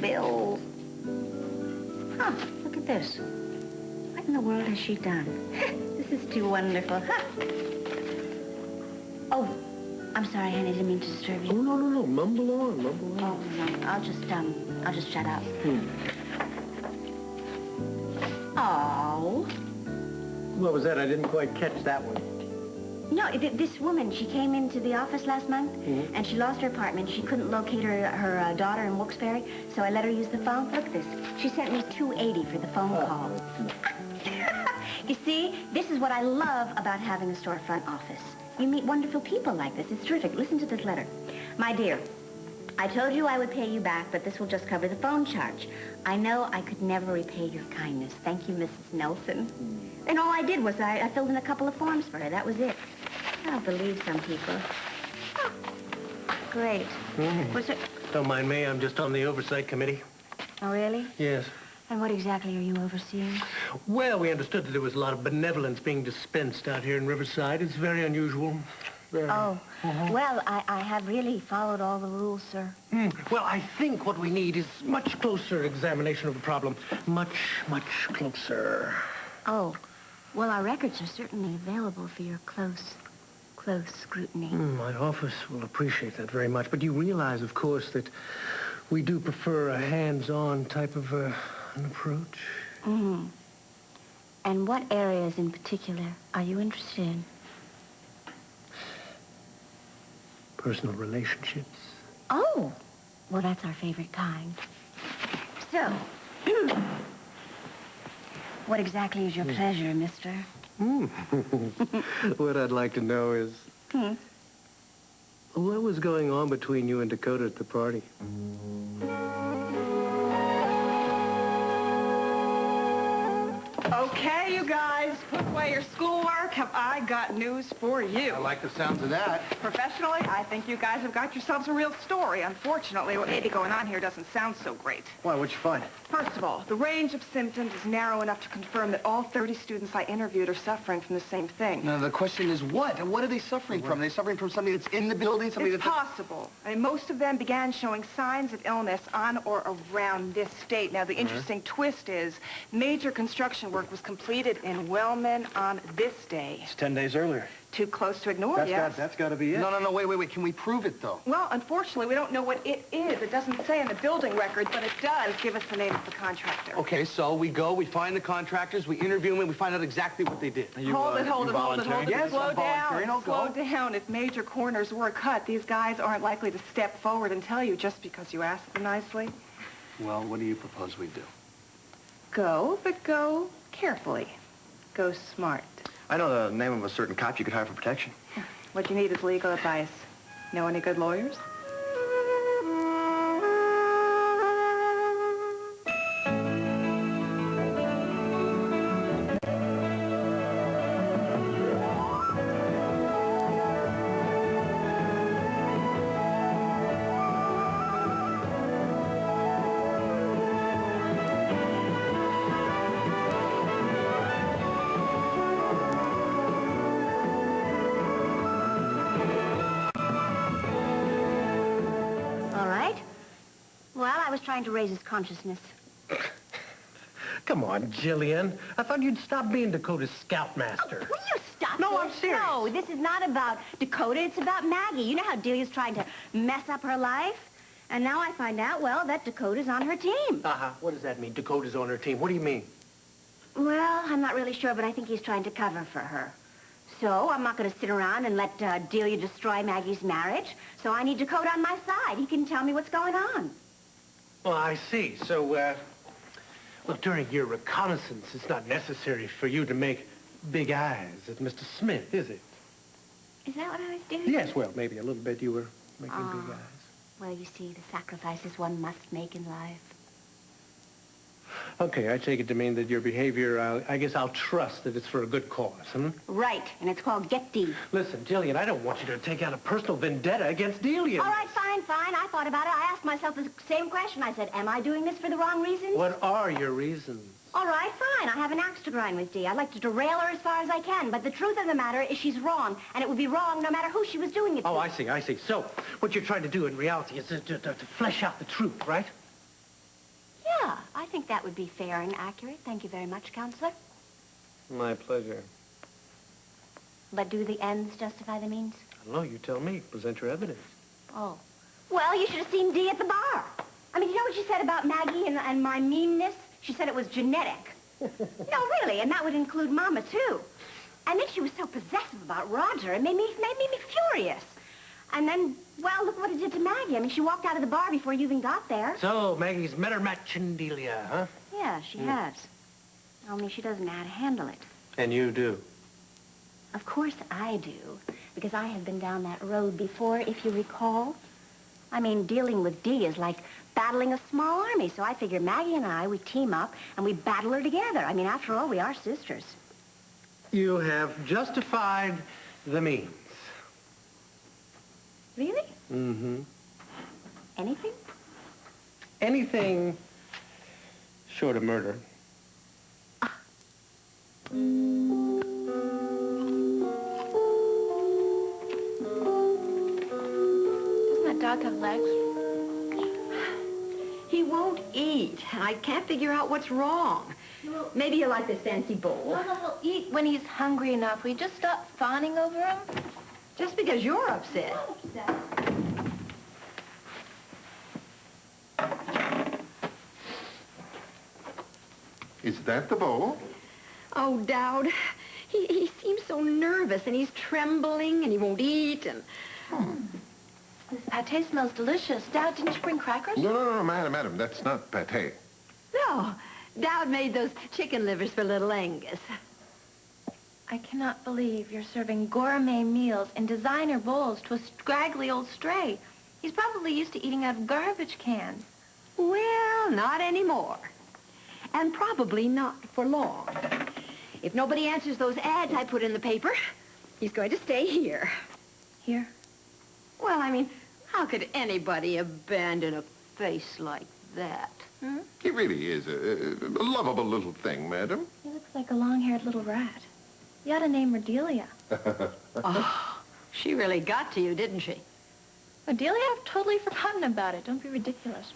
bills. Huh, look at this. What in the world has she done? This is too wonderful. Huh. Oh, I'm sorry, honey. I didn't mean to disturb you. Oh, no. Mumble on. Oh, no. I'll just shut up. Oh. What was that? I didn't quite catch that one. No, this woman, she came into the office last month, and she lost her apartment. She couldn't locate her daughter in Wilkes-Barre, so I let her use the phone. Look at this. She sent me $2.80 for the phone call. You see, this is what I love about having a storefront office. You meet wonderful people like this. It's terrific. Listen to this letter. My dear, I told you I would pay you back, but this will just cover the phone charge. I know I could never repay your kindness. Thank you, Mrs. Nelson. And all I did was I filled in a couple of forms for her. That was it. I don't believe some people. Oh, great. What's it? Don't mind me. I'm just on the oversight committee. Oh, really? Yes. And what exactly are you overseeing? Well, we understood that there was a lot of benevolence being dispensed out here in Riverside. It's very unusual. Oh, well, I have really followed all the rules, sir. Well, I think what we need is much closer examination of the problem. Much closer. Oh, well, our records are certainly available for your close scrutiny. My office will appreciate that very much. But you realize, of course, that we do prefer a hands-on type of an approach. And what areas in particular are you interested in? Personal relationships. Oh, well, that's our favorite kind. So, what exactly is your pleasure, mister? What I'd like to know is... What was going on between you and Dakota at the party? Okay, you guys, put away your schoolwork. Have I got news for you? I like the sounds of that. Professionally, I think you guys have got yourselves a real story. Unfortunately, what may be going on here doesn't sound so great. Why, what'd you find? First of all, the range of symptoms is narrow enough to confirm that all 30 students I interviewed are suffering from the same thing. Now, the question is what? What are they suffering from? Are they suffering from somebody that's in the building? Somebody It's possible. I mean, most of them began showing signs of illness on or around this date. Now, the interesting twist is major construction work was completed in Wellman on this day. It's 10 days earlier. Too close to ignore, yes. That's got to be it. No, wait. Can we prove it, though? Well, unfortunately, we don't know what it is. It doesn't say in the building record, but it does give us the name of the contractor. Okay, so we go, we find the contractors, we interview them, and we find out exactly what they did. Hold it. Yes, Slow I'm volunteering. down. Slow down. If major corners were cut, these guys aren't likely to step forward and tell you just because you asked them nicely. Well, what do you propose we do? Go, but go carefully. Go smart. I know the name of a certain cop you could hire for protection. What you need is legal advice. Know any good lawyers? Trying to raise his consciousness. Come on, Jillian. I thought you'd stop being Dakota's scoutmaster. Will you stop No, this? I'm serious. No, this is not about Dakota. It's about Maggie. You know how Delia's trying to mess up her life? And now I find out, well, that Dakota's on her team. What does that mean, Dakota's on her team? What do you mean? Well, I'm not really sure, but I think he's trying to cover for her. So I'm not going to sit around and let Delia destroy Maggie's marriage. So I need Dakota on my side. He can tell me what's going on. Well, I see. So, look, during your reconnaissance, it's not necessary for you to make big eyes at Mr. Smith, is it? Is that what I was doing? Yes, well, maybe a little bit you were making big eyes. Well, you see, the sacrifices one must make in life. Okay, I take it to mean that your behavior, I guess I'll trust that it's for a good cause, Right, and it's called Get D. Listen, Jillian, I don't want you to take out a personal vendetta against Delia. All right, fine. I thought about it. I asked myself the same question. I said, am I doing this for the wrong reasons? What are your reasons? All right, fine. I have an axe to grind with Dee. I'd like to derail her as far as I can, but the truth of the matter is she's wrong, and it would be wrong no matter who she was doing it to. I see. So, what you're trying to do in reality is to flesh out the truth, right? Yeah, I think that would be fair and accurate. Thank you very much, Counselor. My pleasure. But do the ends justify the means? I don't know. You tell me. Present your evidence. Oh. Well, you should have seen Dee at the bar. I mean, you know what she said about Maggie and my meanness? She said it was genetic. No, really, and that would include Mama, too. And then she was so possessive about Roger. It made me furious. And then, well, look what it did to Maggie. I mean, she walked out of the bar before you even got there. So, Maggie's met her match in Delia, huh? Yeah, she has. Only she doesn't know how to handle it. And you do. Of course I do, because I have been down that road before, if you recall. I mean, dealing with Dee is like battling a small army, so I figure Maggie and I, we team up and we battle her together. I mean, after all, we are sisters. You have justified the means. Really? Mm-hmm. Anything? Anything short of murder. Doesn't that dog have legs? He won't eat. I can't figure out what's wrong. Maybe he'll like this fancy bowl. Well, he'll eat when he's hungry enough. Will you just stop fawning over him? Just because you're upset. Is that the bowl? Oh, Dowd, he seems so nervous, and he's trembling, and he won't eat, and... This pate smells delicious. Dad, didn't you bring crackers? No, madam, that's not pate. No, Dowd made those chicken livers for little Angus. I cannot believe you're serving gourmet meals in designer bowls to a scraggly old stray. He's probably used to eating out of garbage cans. Well, not anymore. And probably not for long. If nobody answers those ads I put in the paper, he's going to stay here. Here? Well, I mean, how could anybody abandon a face like that? Hmm? He really is a lovable little thing, madam. He looks like a long-haired little rat. You ought to name her Delia. Oh, she really got to you, didn't she? Oh, Delia, I've totally forgotten about it. Don't be ridiculous.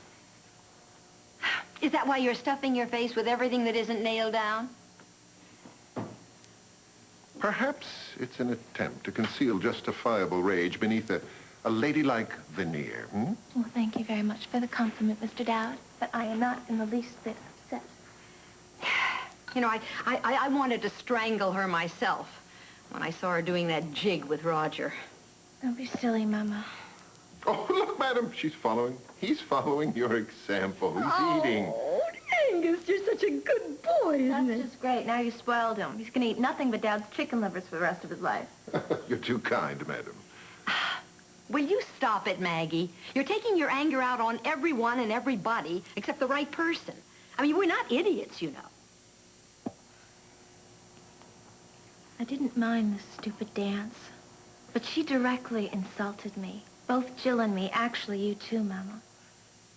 Is that why you're stuffing your face with everything that isn't nailed down? Perhaps it's an attempt to conceal justifiable rage beneath a ladylike veneer, hmm? Well, thank you very much for the compliment, Mr. Dowd, but I am not in the least bit upset. You know, I wanted to strangle her myself when I saw her doing that jig with Roger. Don't be silly, Mama. Oh, look, madam, she's following. He's following your example. He's eating. Oh, Angus, you're such a good boy, isn't That's just great. Now you spoiled him. He's going to eat nothing but Dad's chicken livers for the rest of his life. You're too kind, madam. Will you stop it, Maggie? You're taking your anger out on everyone and everybody except the right person. I mean, we're not idiots, you know. I didn't mind this stupid dance, but she directly insulted me. Both Jill and me. Actually, you too, Mama.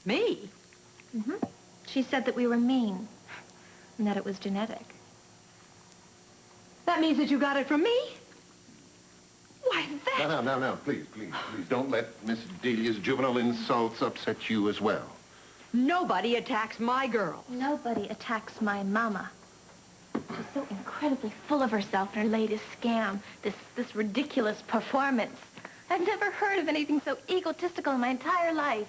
Me? Mm-hmm. She said that we were mean and that it was genetic. That means that you got it from me? Why, that... Now, please, don't let Miss Delia's juvenile insults upset you as well. Nobody attacks my girl. Nobody attacks my Mama. She's so incredibly full of herself in her latest scam, this ridiculous performance. I've never heard of anything so egotistical in my entire life.